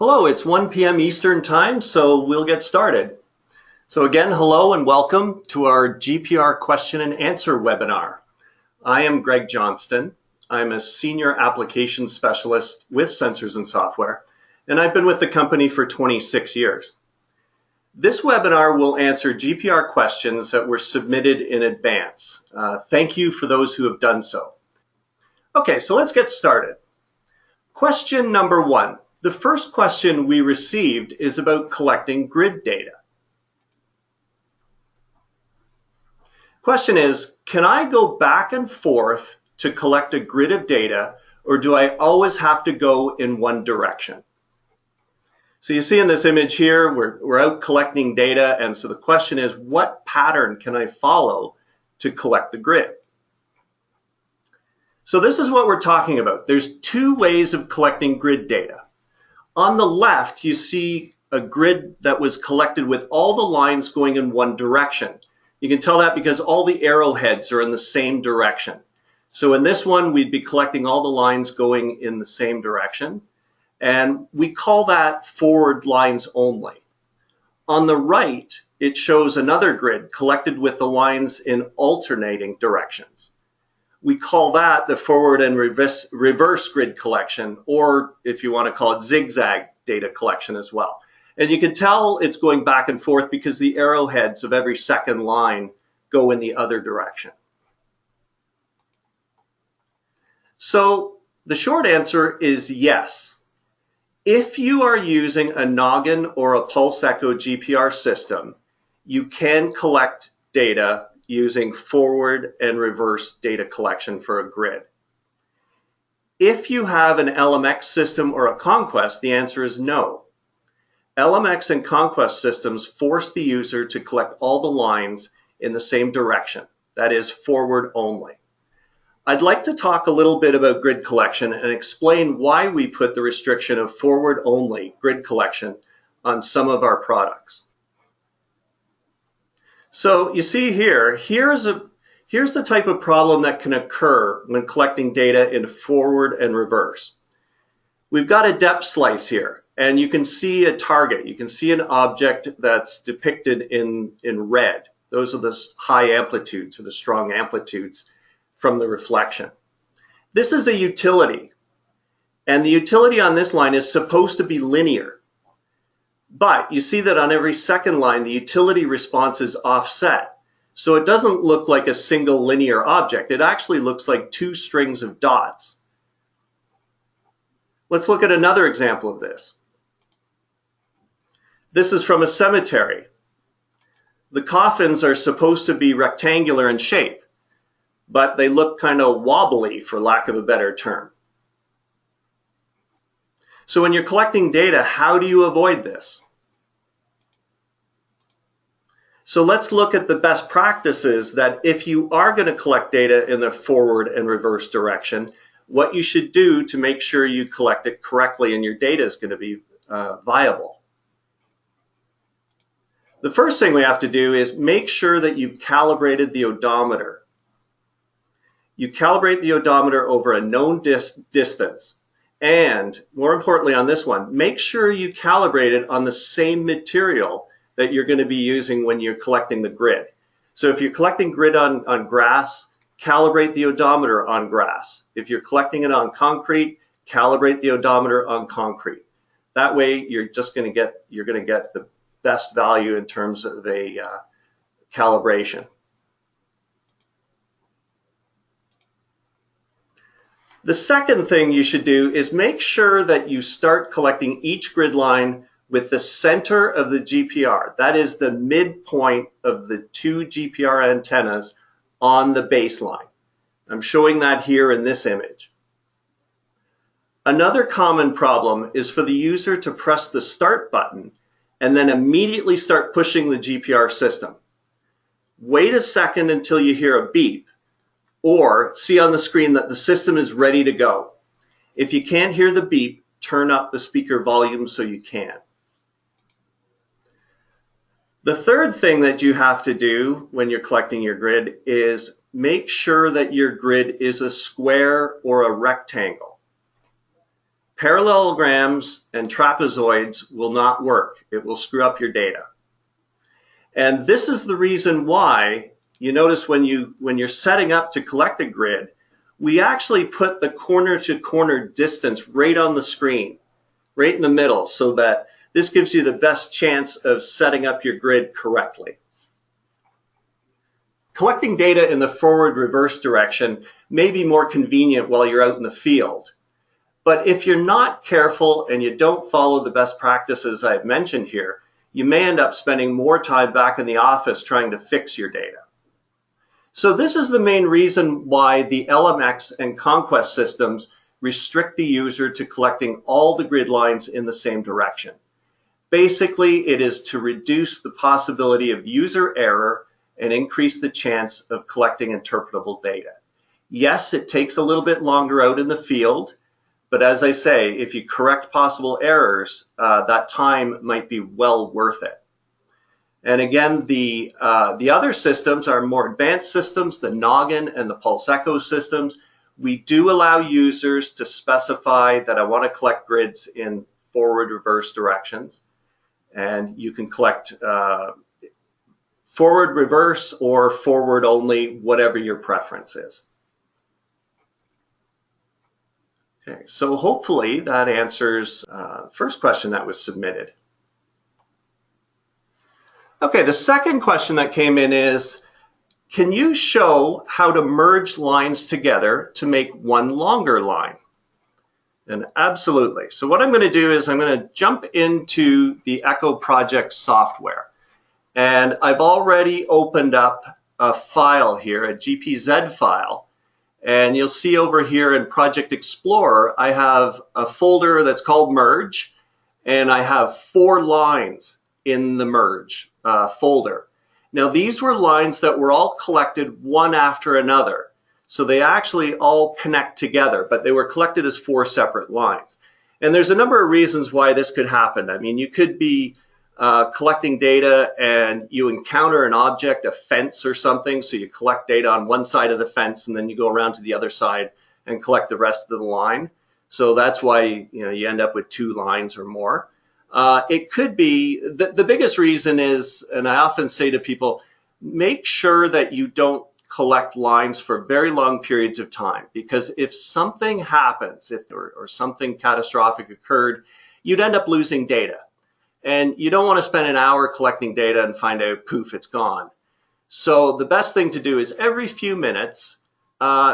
Hello, it's 1 p.m. Eastern Time, so we'll get started. So again, hello and welcome to our GPR question and answer webinar. I am Greg Johnston. I'm a Senior Application Specialist with Sensors and Software, and I've been with the company for 26 years. This webinar will answer GPR questions that were submitted in advance. Thank you for those who have done so. Okay, so let's get started. Question number 1. The first question we received is about collecting grid data. Question is, can I go back and forth to collect a grid of data, or do I always have to go in one direction? So you see in this image here, we're out collecting data, and so the question is, what pattern can I follow to collect the grid? So this is what we're talking about. There's two ways of collecting grid data. On the left, you see a grid that was collected with all the lines going in one direction. You can tell that because all the arrowheads are in the same direction. So in this one, we'd be collecting all the lines going in the same direction, and we call that forward lines only. On the right, it shows another grid collected with the lines in alternating directions. We call that the forward and reverse grid collection, or if you want to call it zigzag data collection as well. And you can tell it's going back and forth because the arrowheads of every second line go in the other direction. So the short answer is yes. If you are using a noggin or a pulse echo GPR system, you can collect data using forward and reverse data collection for a grid. If you have an LMX system or a Conquest, the answer is no. LMX and Conquest systems force the user to collect all the lines in the same direction, that is forward only. I'd like to talk a little bit about grid collection and explain why we put the restriction of forward only grid collection on some of our products. So you see here, here's the type of problem that can occur when collecting data in forward and reverse. We've got a depth slice here, and you can see a target. You can see an object that's depicted in red. Those are the high amplitudes or the strong amplitudes from the reflection. This is a utility, and the utility on this line is supposed to be linear. But you see that on every second line, the utility response is offset. So it doesn't look like a single linear object. It actually looks like two strings of dots. Let's look at another example of this. This is from a cemetery. The coffins are supposed to be rectangular in shape, but they look kind of wobbly, for lack of a better term. So when you're collecting data, how do you avoid this? So let's look at the best practices that if you are going to collect data in the forward and reverse direction, what you should do to make sure you collect it correctly and your data is going to be viable. The first thing we have to do is make sure that you've calibrated the odometer. You calibrate the odometer over a known distance. And more importantly on this one, make sure you calibrate it on the same material that you're going to be using when you're collecting the grid. So if you're collecting grid on grass, calibrate the odometer on grass. If you're collecting it on concrete, calibrate the odometer on concrete. That way you're going to get the best value in terms of a calibration. The second thing you should do is make sure that you start collecting each grid line with the center of the GPR. That is the midpoint of the two GPR antennas on the baseline. I'm showing that here in this image. Another common problem is for the user to press the start button and then immediately start pushing the GPR system. Wait a second until you hear a beep, or see on the screen that the system is ready to go. If you can't hear the beep, turn up the speaker volume so you can. The third thing that you have to do when you're collecting your grid is make sure that your grid is a square or a rectangle. Parallelograms and trapezoids will not work. It will screw up your data. And this is the reason why you notice when you're setting up to collect a grid, we actually put the corner to corner distance right on the screen, right in the middle, so that this gives you the best chance of setting up your grid correctly. Collecting data in the forward-reverse direction may be more convenient while you're out in the field. But if you're not careful and you don't follow the best practices I've mentioned here, you may end up spending more time back in the office trying to fix your data. So this is the main reason why the LMX and Conquest systems restrict the user to collecting all the grid lines in the same direction. Basically, it is to reduce the possibility of user error and increase the chance of collecting interpretable data. Yes, it takes a little bit longer out in the field, but as I say, if you correct possible errors, that time might be well worth it. And again, the other systems are more advanced systems, the Noggin and the Pulse Echo systems. We do allow users to specify that I want to collect grids in forward, reverse directions. And you can collect forward, reverse, or forward only, whatever your preference is. Okay, so hopefully that answers the first question that was submitted. Okay, the second question that came in is, can you show how to merge lines together to make one longer line? And absolutely. So what I'm going to do is I'm going to jump into the Echo Project software. And I've already opened up a file here, a GPZ file. And you'll see over here in Project Explorer, I have a folder that's called Merge, and I have 4 lines in the Merge folder. Now these were lines that were all collected one after another. So they actually all connect together, but they were collected as 4 separate lines. And there's a number of reasons why this could happen. I mean, you could be collecting data and you encounter an object, a fence or something, so you collect data on one side of the fence and then you go around to the other side and collect the rest of the line. So that's why you end up with 2 lines or more. It could be, the biggest reason is, and I often say to people, make sure that you don't collect lines for very long periods of time, because if something happens, or something catastrophic occurred, you'd end up losing data. And you don't want to spend an hour collecting data and find out, poof, it's gone. So the best thing to do is every few minutes,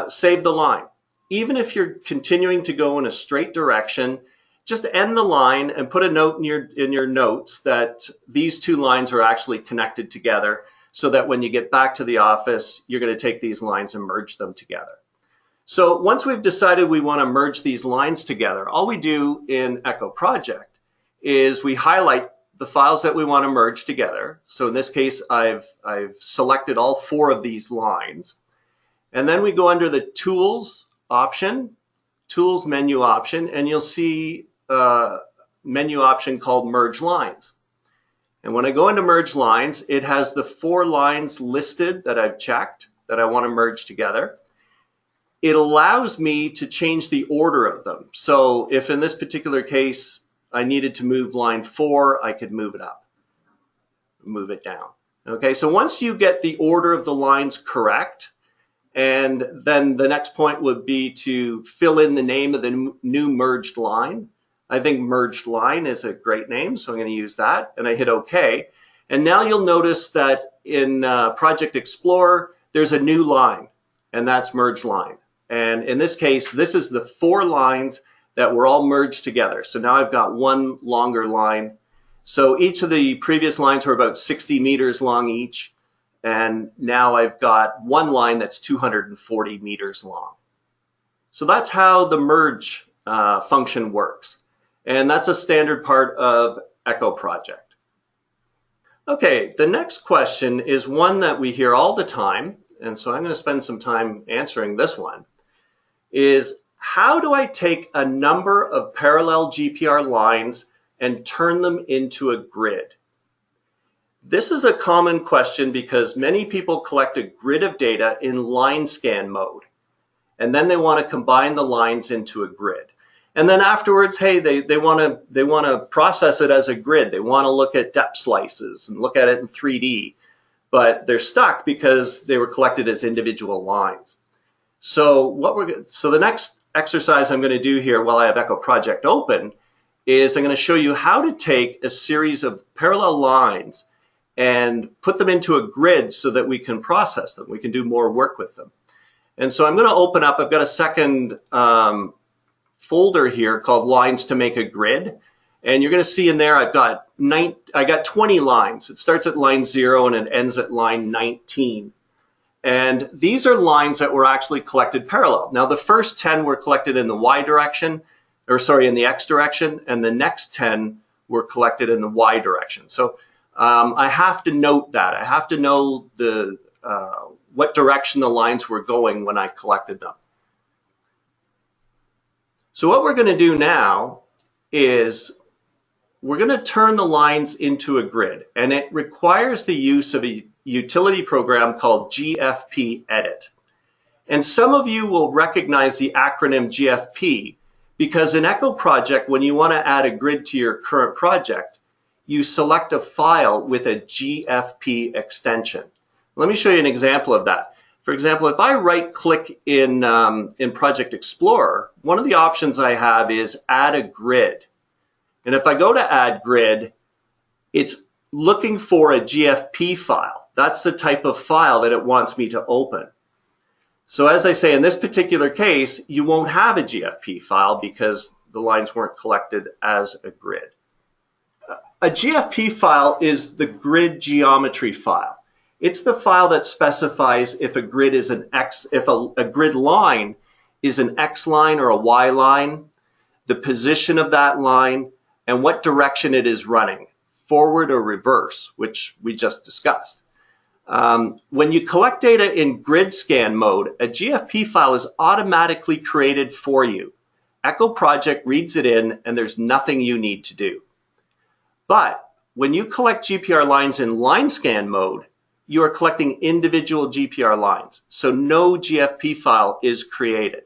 save the line. Even if you're continuing to go in a straight direction, just end the line and put a note in your notes that these 2 lines are actually connected together, so that when you get back to the office, you're going to take these lines and merge them together. So once we've decided we want to merge these lines together, all we do in Echo Project is we highlight the files that we want to merge together. So in this case, I've selected all 4 of these lines. And then we go under the Tools option, Tools menu option, and you'll see a menu option called Merge Lines. And when I go into Merge Lines, it has the 4 lines listed that I've checked that I want to merge together. It allows me to change the order of them. So if in this particular case, I needed to move line 4, I could move it up, move it down. Okay, so once you get the order of the lines correct, and then the next point would be to fill in the name of the new merged line. I think merged line is a great name, so I'm going to use that, and I hit OK. And now you'll notice that in Project Explorer, there's a new line, and that's merged line. And in this case, this is the 4 lines that were all merged together. So now I've got one longer line. So each of the previous lines were about 60 meters long each. And now I've got one line that's 240 meters long. So that's how the merge function works. And that's a standard part of Echo Project. Okay, the next question is one that we hear all the time. And so I'm going to spend some time answering this one. Is how do I take a number of parallel GPR lines and turn them into a grid? This is a common question because many people collect a grid of data in line scan mode, and then they want to combine the lines into a grid. And then afterwards, hey, they want to process it as a grid. They want to look at depth slices and look at it in 3D, but they're stuck because they were collected as individual lines. So the next exercise I'm going to do here while I have Echo Project open is I'm going to show you how to take a series of parallel lines and put them into a grid so that we can process them. We can do more work with them. And so I'm going to open up, I've got a second folder here called Lines to Make a Grid. And you're going to see in there I got 20 lines. It starts at line 0 and it ends at line 19. And these are lines that were actually collected parallel. Now the first 10 were collected in the Y direction, in the X direction, and the next 10 were collected in the Y direction. So I have to note that. I have to know what direction the lines were going when I collected them. So what we're going to do now is we're going to turn the lines into a grid, and it requires the use of a utility program called GFP Edit. And some of you will recognize the acronym GFP because in Echo Project, when you want to add a grid to your current project, you select a file with a GFP extension. Let me show you an example of that. For example, if I right-click in Project Explorer, one of the options I have is Add a Grid. And if I go to Add Grid, it's looking for a GFP file. That's the type of file that it wants me to open. So as I say, in this particular case, you won't have a GFP file because the lines weren't collected as a grid. A GFP file is the grid geometry file. It's the file that specifies if a grid is if a grid line is an X line or a Y line, the position of that line, and what direction it is running, forward or reverse, which we just discussed. When you collect data in grid scan mode, a GFP file is automatically created for you. Echo Project reads it in, and there's nothing you need to do. But when you collect GPR lines in line scan mode, you are collecting individual GPR lines, so no GFP file is created.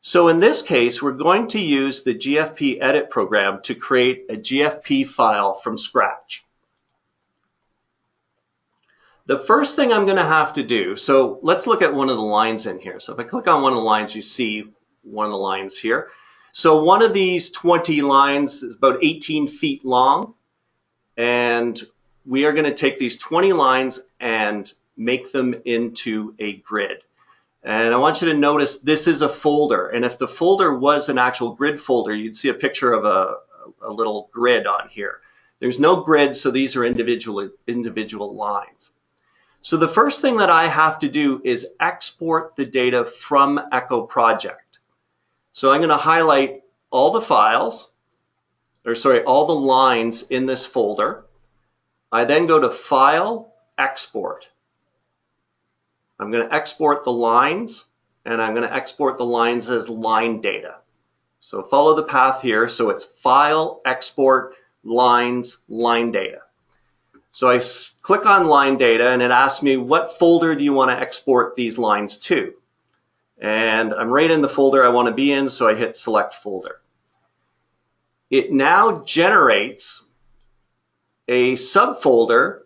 So in this case, we're going to use the GFP Edit program to create a GFP file from scratch. The first thing I'm going to have to do, so let's look at one of the lines in here. So if I click on one of the lines, you see one of the lines here. So one of these 20 lines is about 18 feet long, and we are going to take these 20 lines and make them into a grid. And I want you to notice this is a folder, and if the folder was an actual grid folder, you'd see a picture of a little grid on here. There's no grid, so these are individual lines. So the first thing that I have to do is export the data from Echo Project. So I'm going to highlight all the files, all the lines in this folder. I then go to File, Export. I'm going to export the lines, and I'm going to export the lines as line data. So follow the path here. So it's File, Export, Lines, Line Data. So I click on line data, and it asks me, what folder do you want to export these lines to? And I'm right in the folder I want to be in, so I hit Select Folder. It now generates a subfolder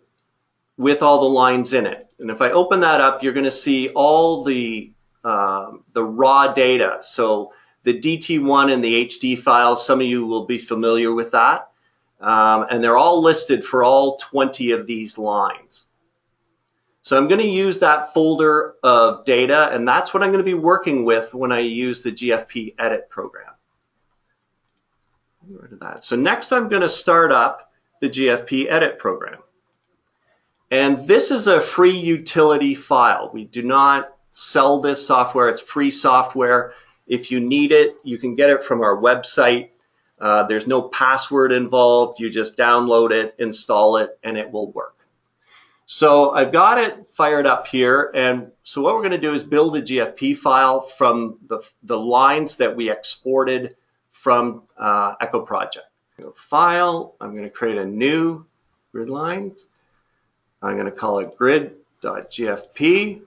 with all the lines in it. And if I open that up, you're going to see all the raw data. So the DT1 and the HD files, some of you will be familiar with that. And they're all listed for all 20 of these lines. So I'm going to use that folder of data, and that's what I'm going to be working with when I use the GFP Edit program. Get rid of that. So next I'm going to start up the GFP Edit program. And this is a free utility file. We do not sell this software. It's free software. If you need it, you can get it from our website. There's no password involved. You just download it, install it, and it will work. So I've got it fired up here. And so what we're going to do is build a GFP file from the lines that we exported from Echo Project. Go File. I'm going to create a new grid line. I'm going to call it grid.gfp,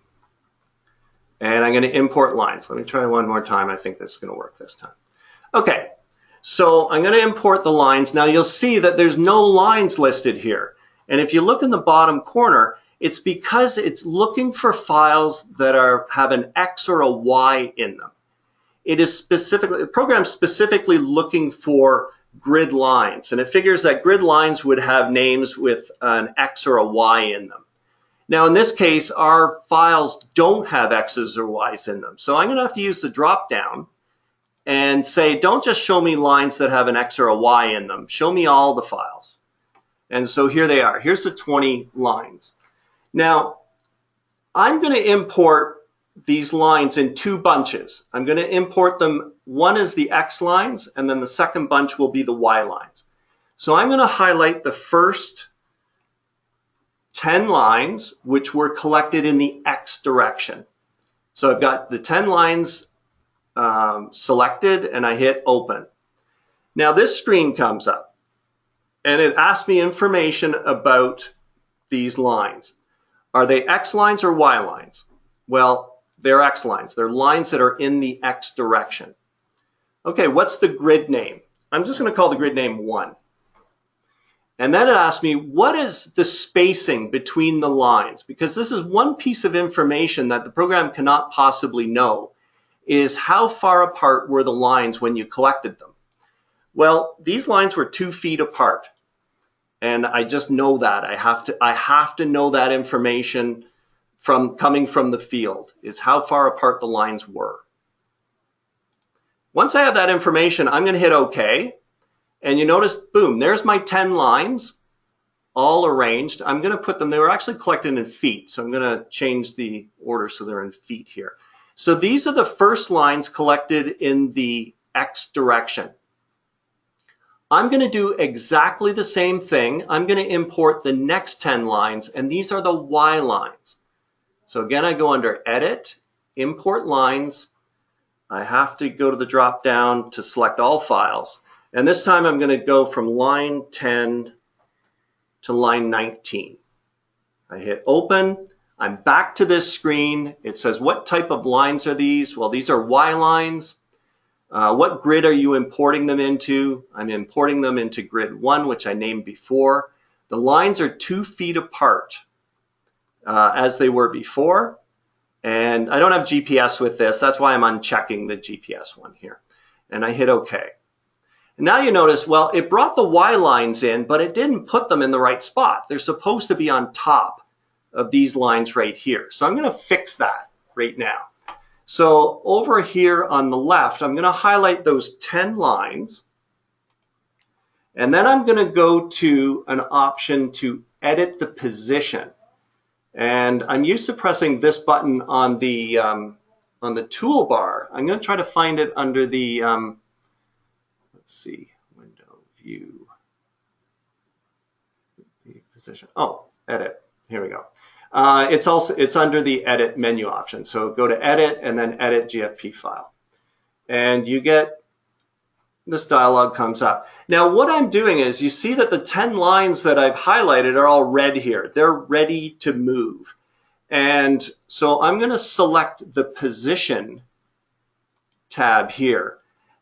and I'm going to import lines. Let me try one more time. I think this is going to work this time. Okay, so I'm going to import the lines. Now you'll see that there's no lines listed here. And if you look in the bottom corner, it's because it's looking for files that have an X or a Y in them. It is specifically, the program's specifically looking for grid lines, and it figures that grid lines would have names with an X or a Y in them. Now in this case, our files don't have X's or Y's in them. So I'm going to have to use the drop down and say, don't just show me lines that have an X or a Y in them. Show me all the files. And so here they are. Here's the 20 lines. Now, I'm going to import these lines in two bunches. I'm going to import them. One is the X lines, and then the second bunch will be the Y lines. So I'm going to highlight the first 10 lines, which were collected in the X direction. So I've got the 10 lines selected, and I hit open. Now this screen comes up, and it asks me information about these lines. Are they X lines or Y lines? Well, they're X lines. They're lines that are in the X direction. Okay, what's the grid name? I'm just going to call the grid name 1. And then it asks me, what is the spacing between the lines? Because this is one piece of information that the program cannot possibly know, is how far apart were the lines when you collected them? Well, these lines were 2 feet apart. And I just know that. I have to know that information coming from the field, is how far apart the lines were. Once I have that information, I'm going to hit OK. And you notice, boom, there's my 10 lines all arranged. I'm going to put them, they were actually collected in feet. So I'm going to change the order so they're in feet here. So these are the first lines collected in the X direction. I'm going to do exactly the same thing. I'm going to import the next 10 lines, and these are the Y lines. So again, I go under Edit, Import Lines. I have to go to the drop down to select all files. And this time I'm going to go from line 10 to line 19. I hit Open. I'm back to this screen. It says, what type of lines are these? Well, these are Y lines. What grid are you importing them into? I'm importing them into grid 1, which I named before. The lines are 2 feet apart as they were before. And I don't have GPS with this. That's why I'm unchecking the GPS one here. And I hit OK. And now you notice, well, it brought the Y lines in, but it didn't put them in the right spot. They're supposed to be on top of these lines right here. So I'm going to fix that right now. So over here on the left, I'm going to highlight those 10 lines. And then I'm going to go to an option to edit the position. And I'm used to pressing this button on the toolbar. I'm going to try to find it under the, let's see, window, view, the position. Oh, edit. Here we go. It's under the edit menu option. So go to edit and then edit GFP file. And you get this dialog comes up. Now what I'm doing is you see that the 10 lines that I've highlighted are all red here. They're ready to move. And so I'm going to select the position tab here.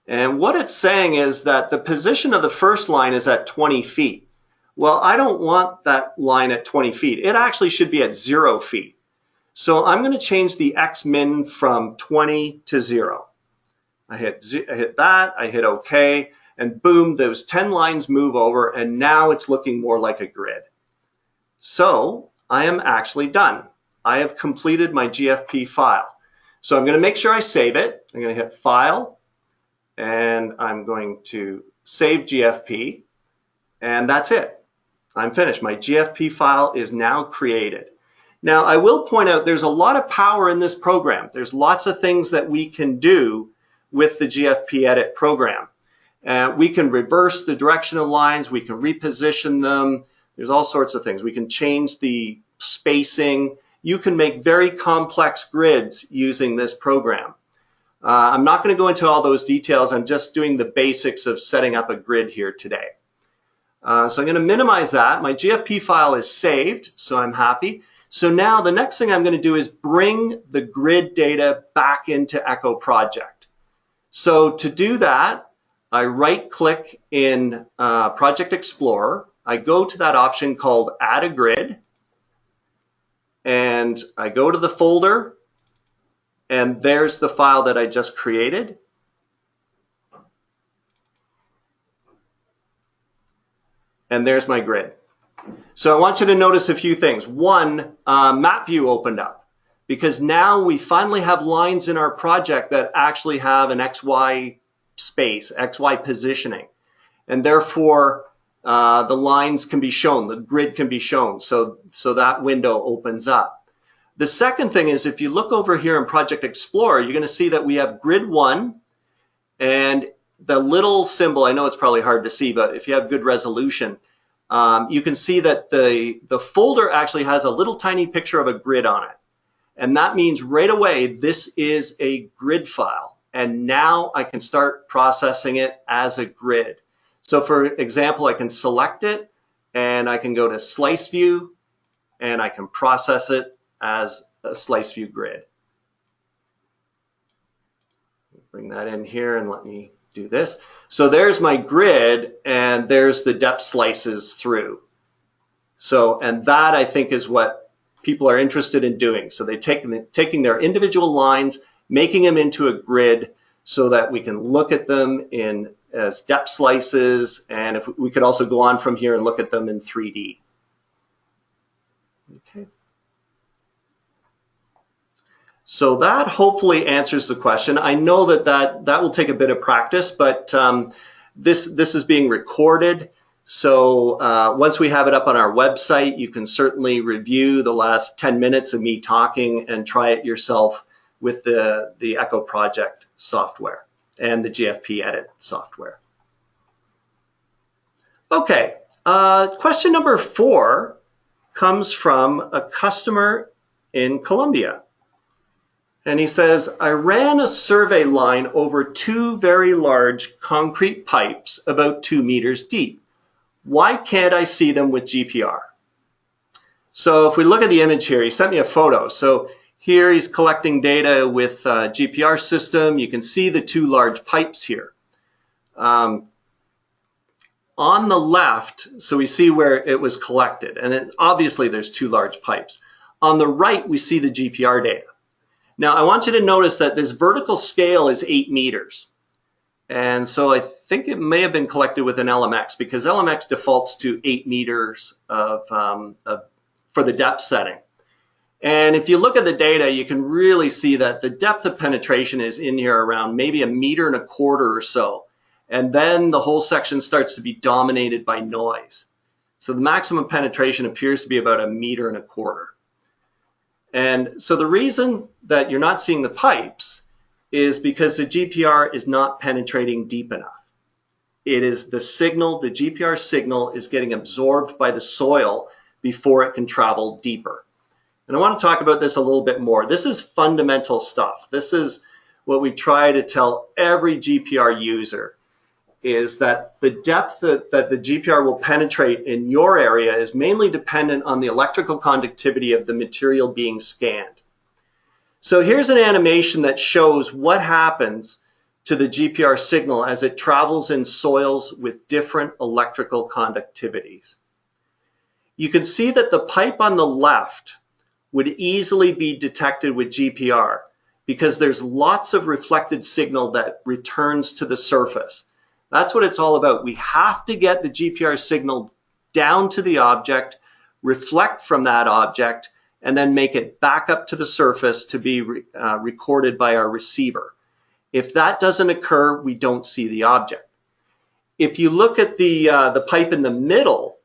And what it's saying is that the position of the first line is at 20 feet. Well, I don't want that line at 20 feet. It actually should be at 0 feet. So I'm going to change the X-min from 20 to 0. I hit that, I hit OK, and boom, those 10 lines move over, and now it's looking more like a grid. So I am actually done. I have completed my GFP file. So I'm going to make sure I save it. I'm going to hit File, and I'm going to save GFP, and that's it. I'm finished. My GFP file is now created. Now, I will point out there's a lot of power in this program. There's lots of things that we can do with the GFP edit program. We can reverse the direction of lines. We can reposition them. There's all sorts of things. We can change the spacing. You can make very complex grids using this program. I'm not going to go into all those details. I'm just doing the basics of setting up a grid here today. So I'm going to minimize that. My GFP file is saved, so I'm happy. So now the next thing I'm going to do is bring the grid data back into Echo Project. So to do that, I right-click in Project Explorer. I go to that option called Add a Grid, and I go to the folder, and there's the file that I just created. And there's my grid. So I want you to notice a few things. One, map view opened up, because now we finally have lines in our project that actually have an XY space, XY positioning. And therefore, the lines can be shown, the grid can be shown. So that window opens up. The second thing is, if you look over here in Project Explorer, you're going to see that we have grid 1, and the little symbol, I know it's probably hard to see, but if you have good resolution, you can see that the folder actually has a little tiny picture of a grid on it. And that means right away, this is a grid file. And now I can start processing it as a grid. So for example, I can select it, and I can go to Slice View, and I can process it as a Slice View grid. Bring that in here and let me do this. So there's my grid, and there's the depth slices through. So, and that I think is what people are interested in doing. So they're taking their individual lines, making them into a grid so that we can look at them in as depth slices, and if we could also go on from here and look at them in 3D. Okay. So that hopefully answers the question. I know that will take a bit of practice, but this is being recorded. So once we have it up on our website, you can certainly review the last 10 minutes of me talking and try it yourself with the Echo Project software and the GFP Edit software. Okay, question number 4 comes from a customer in Colombia. And he says, I ran a survey line over 2 very large concrete pipes about 2 meters deep. Why can't I see them with GPR? So if we look at the image here, he sent me a photo. So here he's collecting data with a GPR system. You can see the 2 large pipes here. On the left, so we see where it was collected. And obviously there's 2 large pipes. On the right, we see the GPR data. Now, I want you to notice that this vertical scale is 8 meters. And so I think it may have been collected with an LMX, because LMX defaults to 8 meters for the depth setting. And if you look at the data, you can really see that the depth of penetration is in here around maybe 1.25 meters or so. And then the whole section starts to be dominated by noise. So the maximum penetration appears to be about 1.25 meters. And so the reason that you're not seeing the pipes is because the GPR is not penetrating deep enough. It is the signal, the GPR signal is getting absorbed by the soil before it can travel deeper. And I want to talk about this a little bit more. This is fundamental stuff. This is what we try to tell every GPR user, is that the depth that the GPR will penetrate in your area is mainly dependent on the electrical conductivity of the material being scanned. So here's an animation that shows what happens to the GPR signal as it travels in soils with different electrical conductivities. You can see that the pipe on the left would easily be detected with GPR because there's lots of reflected signal that returns to the surface. That's what it's all about. We have to get the GPR signal down to the object, reflect from that object, and then make it back up to the surface to be recorded by our receiver. If that doesn't occur, we don't see the object. If you look at the pipe in the middle,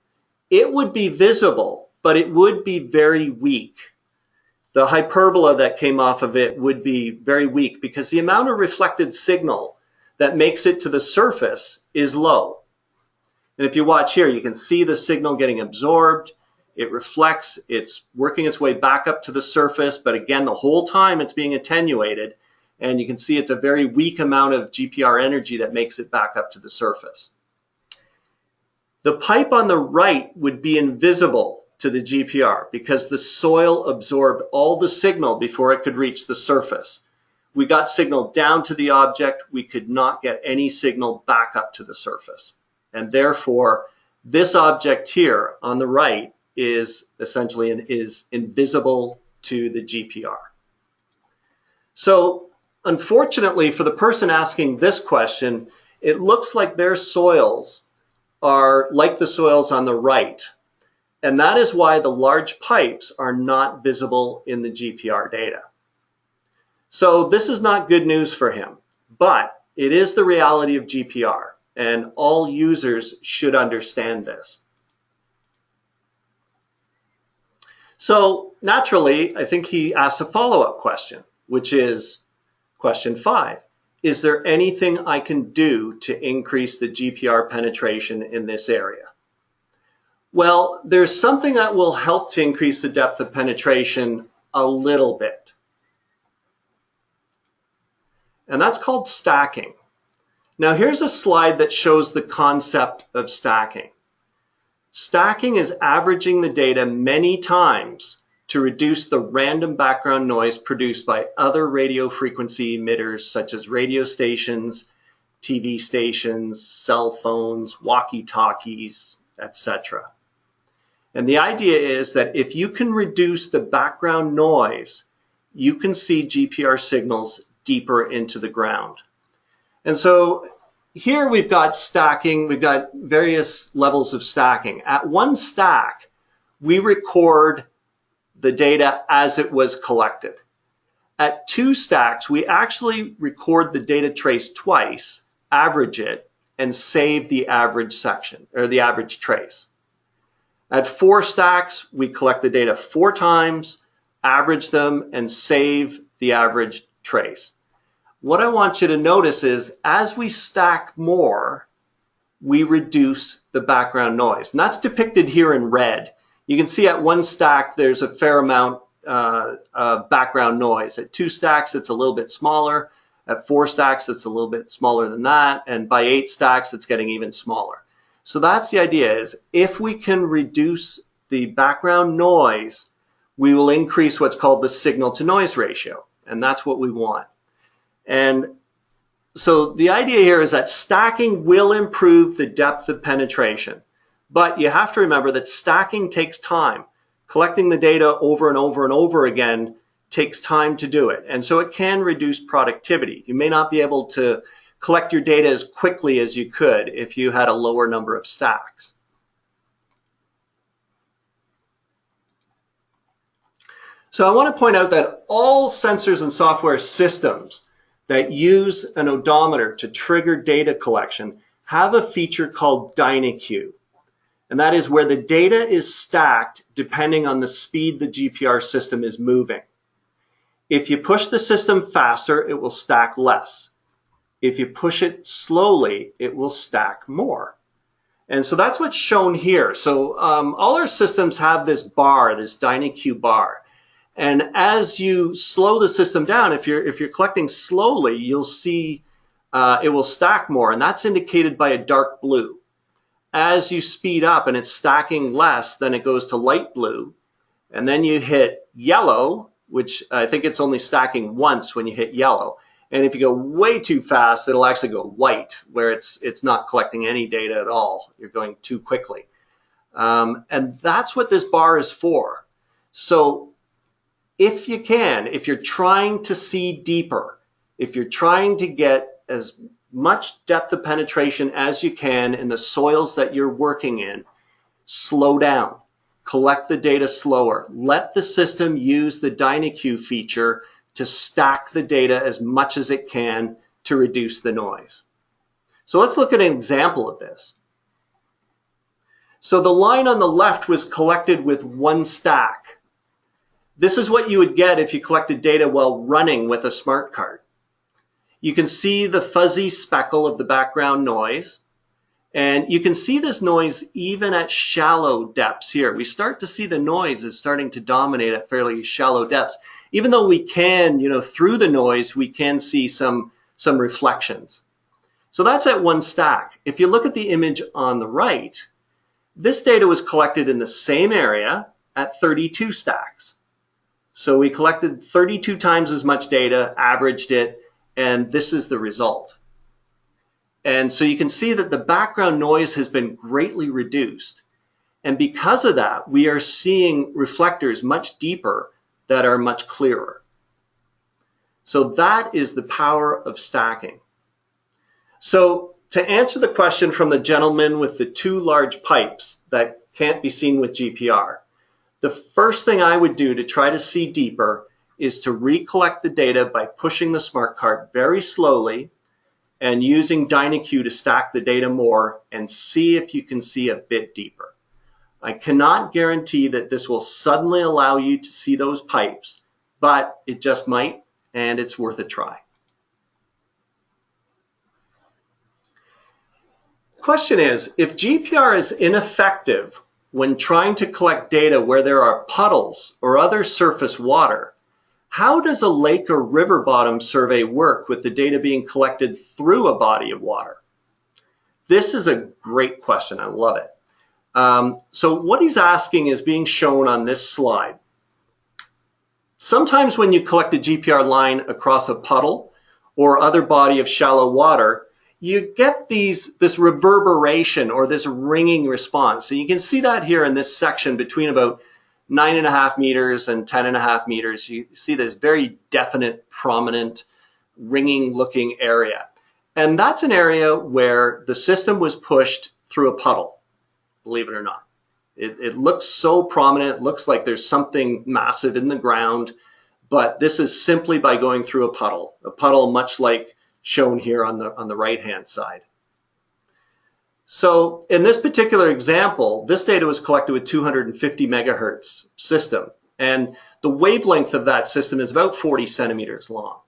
it would be visible, but it would be very weak. The hyperbola that came off of it would be very weak because the amount of reflected signal that makes it to the surface is low. And if you watch here, you can see the signal getting absorbed. It reflects, it's working its way back up to the surface, but again, the whole time it's being attenuated, and you can see it's a very weak amount of GPR energy that makes it back up to the surface. The pipe on the right would be invisible to the GPR because the soil absorbed all the signal before it could reach the surface. we got signal down to the object, we could not get any signal back up to the surface. And therefore, this object here on the right is essentially invisible to the GPR. So unfortunately for the person asking this question, it looks like their soils are like the soils on the right. And that is why the large pipes are not visible in the GPR data. So this is not good news for him, but it is the reality of GPR, and all users should understand this. So naturally, I think he asks a follow-up question, which is question 5. Is there anything I can do to increase the GPR penetration in this area? Well, there's something that will help to increase the depth of penetration a little bit. And that's called stacking. Now here's a slide that shows the concept of stacking. Stacking is averaging the data many times to reduce the random background noise produced by other radio frequency emitters such as radio stations, TV stations, cell phones, walkie-talkies, etc. And the idea is that if you can reduce the background noise, you can see GPR signals deeper into the ground. And so here we've got stacking, we've got various levels of stacking. At one stack, we record the data as it was collected. At 2 stacks, we actually record the data trace twice, average it, and save the average section, or the average trace. At 4 stacks, we collect the data 4 times, average them, and save the average trace. What I want you to notice is as we stack more, we reduce the background noise. And that's depicted here in red. You can see at 1 stack, there's a fair amount of background noise. At 2 stacks, it's a little bit smaller. At 4 stacks, it's a little bit smaller than that. And by 8 stacks, it's getting even smaller. So that's the idea, is if we can reduce the background noise, we will increase what's called the signal to noise ratio. And that's what we want. And so the idea here is that stacking will improve the depth of penetration. But you have to remember that stacking takes time. Collecting the data over and over and over again takes time to do it. And so it can reduce productivity. You may not be able to collect your data as quickly as you could if you had a lower number of stacks. So I want to point out that all sensors and software systems that use an odometer to trigger data collection have a feature called DynaQ. And that is where the data is stacked depending on the speed the GPR system is moving. If you push the system faster, it will stack less. If you push it slowly, it will stack more. And so that's what's shown here. So all our systems have this bar, this DynaQ bar. And as you slow the system down, if you're collecting slowly, you'll see it will stack more, and that's indicated by a dark blue. As you speed up and it's stacking less, then it goes to light blue, and then you hit yellow, which I think it's only stacking once when you hit yellow. And if you go way too fast, it'll actually go white, where it's not collecting any data at all. You're going too quickly. And that's what this bar is for. So if you can, if you're trying to see deeper, if you're trying to get as much depth of penetration as you can in the soils that you're working in, slow down, collect the data slower, let the system use the DynaQ feature to stack the data as much as it can to reduce the noise. So let's look at an example of this. So the line on the left was collected with 1 stack. This is what you would get if you collected data while running with a smart card. You can see the fuzzy speckle of the background noise, and you can see this noise even at shallow depths here. We start to see the noise is starting to dominate at fairly shallow depths. Even though we can, through the noise, we can see some reflections. So that's at 1 stack. If you look at the image on the right, this data was collected in the same area at 32 stacks. So we collected 32 times as much data, averaged it, and this is the result. And so you can see that the background noise has been greatly reduced. And because of that, we are seeing reflectors much deeper that are much clearer. So that is the power of stacking. So to answer the question from the gentleman with the 2 large pipes that can't be seen with GPR, the first thing I would do to try to see deeper is to recollect the data by pushing the smart cart very slowly and using DynaQ to stack the data more and see if you can see a bit deeper. I cannot guarantee that this will suddenly allow you to see those pipes, but it just might, and it's worth a try. Question is, if GPR is ineffective when trying to collect data where there are puddles or other surface water, how does a lake or river bottom survey work with the data being collected through a body of water? This is a great question. I love it. So what he's asking is being shown on this slide. Sometimes when you collect a GPR line across a puddle or other body of shallow water, you get this reverberation or this ringing response. So you can see that here in this section between about 9.5 meters and 10.5 meters. You see this very definite, prominent, ringing looking area. And that's an area where the system was pushed through a puddle, believe it or not. It looks so prominent. It looks like there's something massive in the ground, but this is simply by going through a puddle much like shown here on the right-hand side. So in this particular example, this data was collected with 250 megahertz system, and the wavelength of that system is about 40 centimeters long.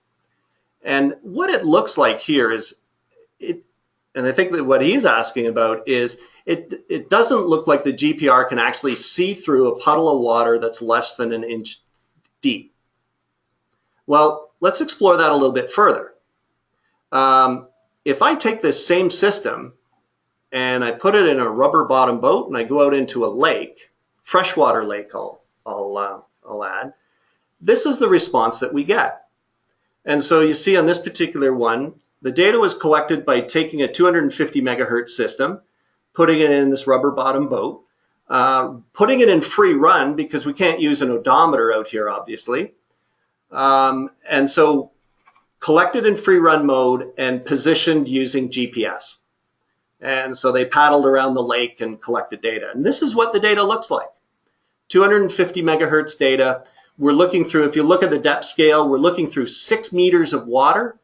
And what it looks like here is, and I think that what he's asking about is, it doesn't look like the GPR can actually see through a puddle of water that's less than an inch deep. Well, let's explore that a little bit further. If I take this same system and I put it in a rubber bottom boat and I go out into a lake, freshwater lake I'll add, this is the response that we get. And so you see on this particular one, the data was collected by taking a 250 megahertz system, putting it in this rubber bottom boat, putting it in free run because we can't use an odometer out here obviously. And so collected in free run mode and positioned using GPS. And so they paddled around the lake and collected data. And this is what the data looks like. 250 megahertz data. We're looking through, if you look at the depth scale, we're looking through 6 meters of water,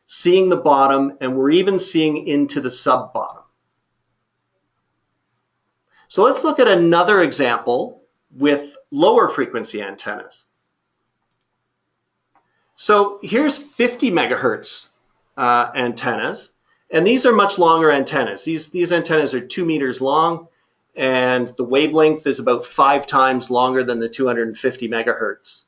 seeing the bottom, and we're even seeing into the sub-bottom. So let's look at another example with lower frequency antennas. So here's 50 megahertz antennas, and these are much longer antennas. These antennas are 2 meters long, and the wavelength is about 5 times longer than the 250 megahertz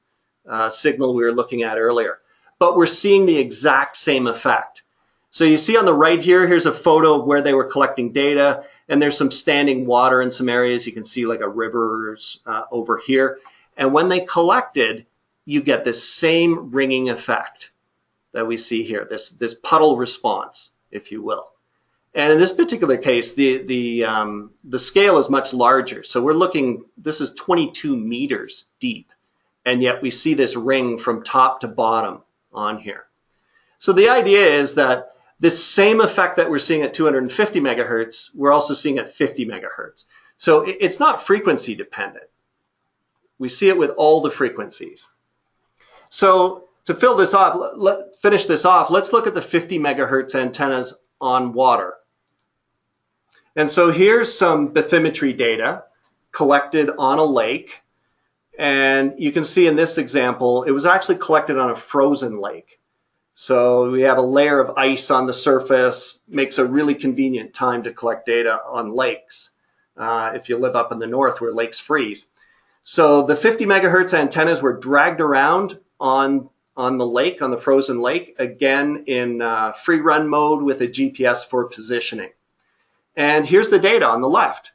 signal we were looking at earlier. But we're seeing the exact same effect. So you see on the right here, here's a photo of where they were collecting data, and there's some standing water in some areas. You can see like a river over here. And when they collected, you get this same ringing effect that we see here, this puddle response, if you will. And in this particular case, the scale is much larger. So we're looking, this is 22 meters deep, and yet we see this ring from top to bottom on here. So the idea is that this same effect that we're seeing at 250 megahertz, we're also seeing at 50 megahertz. So it's not frequency dependent. We see it with all the frequencies. So to finish this off, let's look at the 50 megahertz antennas on water. And so here's some bathymetry data collected on a lake. And you can see in this example, it was actually collected on a frozen lake. So we have a layer of ice on the surface, makes a really convenient time to collect data on lakes if you live up in the north where lakes freeze. So the 50 megahertz antennas were dragged around on the lake, on the frozen lake, again in free run mode with a GPS for positioning. And here's the data on the left.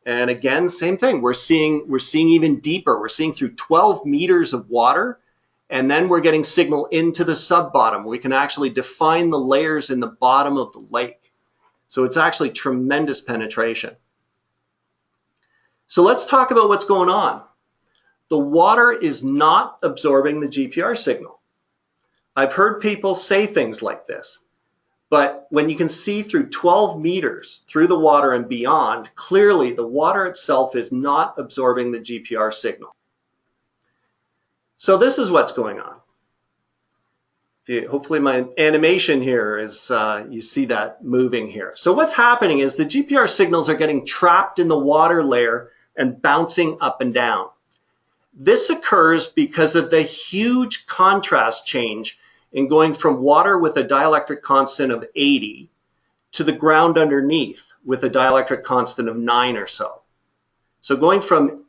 And again, same thing. We're seeing even deeper. We're seeing through 12 meters of water, and then we're getting signal into the sub-bottom. We can actually define the layers in the bottom of the lake. So it's actually tremendous penetration. So let's talk about what's going on. The water is not absorbing the GPR signal. I've heard people say things like this. But when you can see through 12 meters through the water and beyond, clearly the water itself is not absorbing the GPR signal. So this is what's going on. Hopefully my animation here is, you see that moving here. So what's happening is the GPR signals are getting trapped in the water layer and bouncing up and down. This occurs because of the huge contrast change in going from water with a dielectric constant of 80 to the ground underneath with a dielectric constant of 9 or so. So going from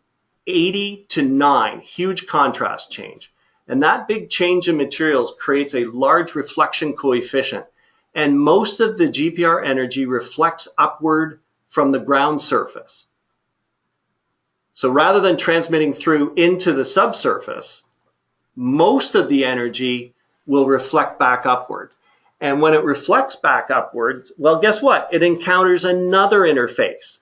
80 to 9, huge contrast change. And that big change in materials creates a large reflection coefficient. And most of the GPR energy reflects upward from the ground surface. So rather than transmitting through into the subsurface, most of the energy will reflect back upward. And when it reflects back upwards, well, guess what? It encounters another interface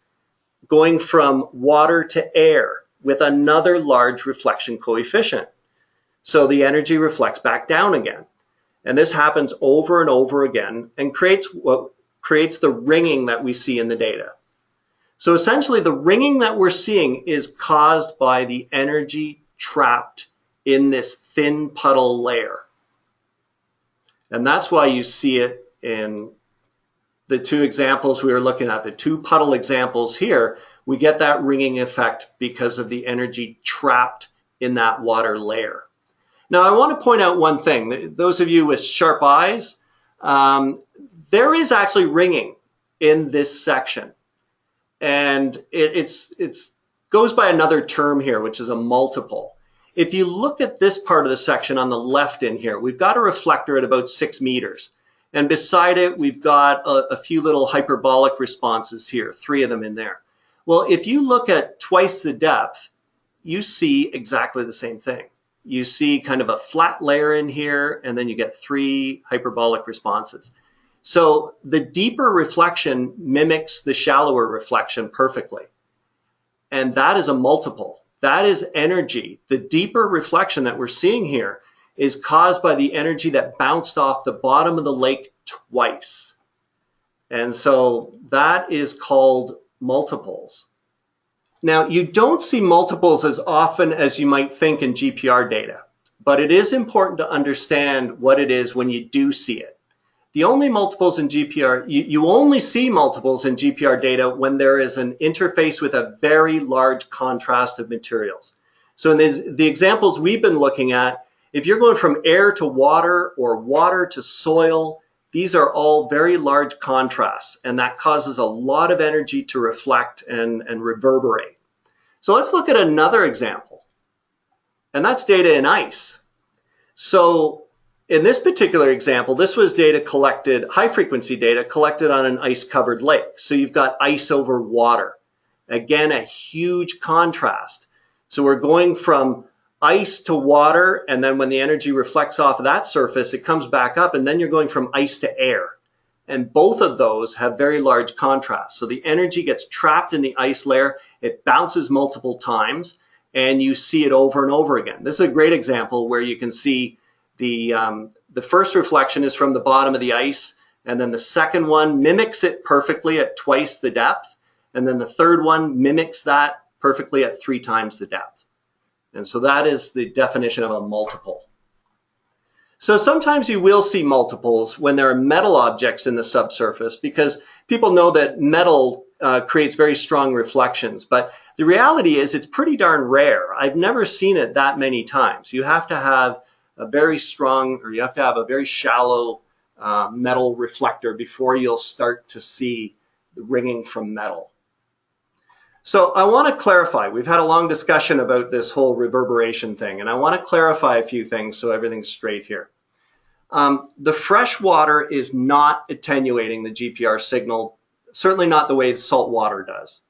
going from water to air with another large reflection coefficient. So the energy reflects back down again. And this happens over and over again and creates the ringing that we see in the data. So essentially the ringing that we're seeing is caused by the energy trapped in this thin puddle layer. And that's why you see it in the two examples we were looking at, the two puddle examples here. We get that ringing effect because of the energy trapped in that water layer. Now, I want to point out one thing. Those of you with sharp eyes, there is actually ringing in this section. And it goes by another term here, which is a multiple. If you look at this part of the section on the left in here, we've got a reflector at about 6 meters. And beside it, we've got a few little hyperbolic responses here, 3 of them in there. Well, if you look at twice the depth, you see exactly the same thing. You see kind of a flat layer in here, and then you get 3 hyperbolic responses. So the deeper reflection mimics the shallower reflection perfectly. And that is a multiple. That is energy. The deeper reflection that we're seeing here is caused by the energy that bounced off the bottom of the lake twice. And so that is called multiples. Now, you don't see multiples as often as you might think in GPR data, but it is important to understand what it is when you do see it. The only multiples in GPR, you only see multiples in GPR data when there is an interface with a very large contrast of materials. So in the examples we've been looking at, if you're going from air to water or water to soil, these are all very large contrasts, and that causes a lot of energy to reflect and reverberate. So let's look at another example, and that's data in ice. So in this particular example, this was data collected, high-frequency data collected on an ice-covered lake. So you've got ice over water. Again, a huge contrast. So we're going from ice to water, and then when the energy reflects off of that surface, it comes back up, and then you're going from ice to air. And both of those have very large contrast. So the energy gets trapped in the ice layer, it bounces multiple times, and you see it over and over again. This is a great example where you can see the first reflection is from the bottom of the ice, and then the second one mimics it perfectly at twice the depth, and then the third one mimics that perfectly at 3 times the depth. And so that is the definition of a multiple. So sometimes you will see multiples when there are metal objects in the subsurface, because people know that metal creates very strong reflections, but the reality is it's pretty darn rare. I've never seen it that many times. You have to have a very strong, or you have to have a very shallow metal reflector before you'll start to see the ringing from metal. So I want to clarify, we've had a long discussion about this whole reverberation thing, and I want to clarify a few things so everything's straight here. The fresh water is not attenuating the GPR signal, certainly not the way salt water does.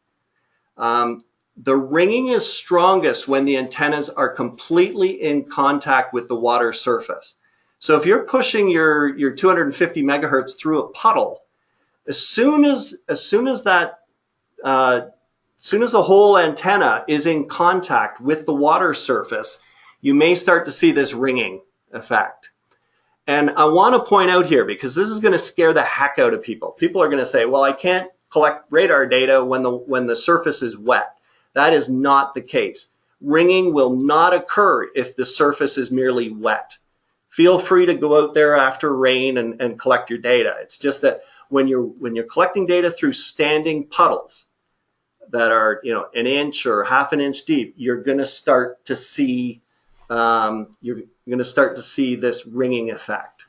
The ringing is strongest when the antennas are completely in contact with the water surface. So if you're pushing your 250 megahertz through a puddle, as soon as the whole antenna is in contact with the water surface, you may start to see this ringing effect. And I want to point out here, because this is going to scare the heck out of people. People are going to say, well, I can't collect radar data when the surface is wet. That is not the case. Ringing will not occur if the surface is merely wet. Feel free to go out there after rain and collect your data. It's just that when you're collecting data through standing puddles that are, you know, an inch or half an inch deep, you're going to start to see this ringing effect.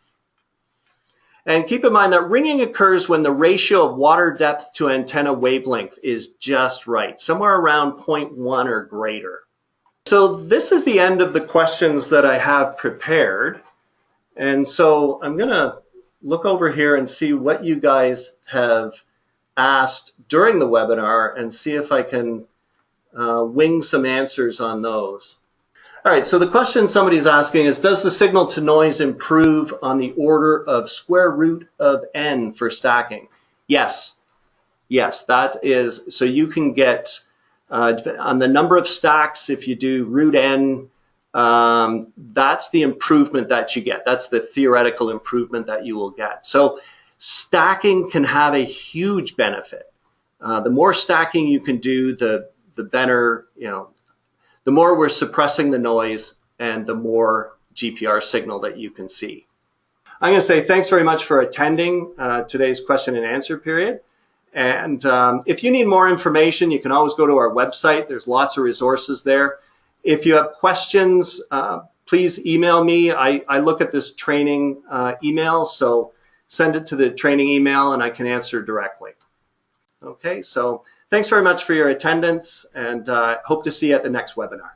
And keep in mind that ringing occurs when the ratio of water depth to antenna wavelength is just right, somewhere around 0.1 or greater. So this is the end of the questions that I have prepared. And so I'm going to look over here and see what you guys have asked during the webinar and see if I can wing some answers on those. All right, so the question somebody's asking is, does the signal to noise improve on the order of square root of n for stacking? Yes, that is, so you can get, on the number of stacks, if you do root n, that's the improvement that you get. That's the theoretical improvement that you will get. So stacking can have a huge benefit. The more stacking you can do, the better, you know, the more we're suppressing the noise and the more GPR signal that you can see. I'm going to say thanks very much for attending today's question and answer period. And if you need more information, you can always go to our website. There's lots of resources there. If you have questions, please email me. I look at this training email, so send it to the training email and I can answer directly. Okay, so thanks very much for your attendance, and hope to see you at the next webinar.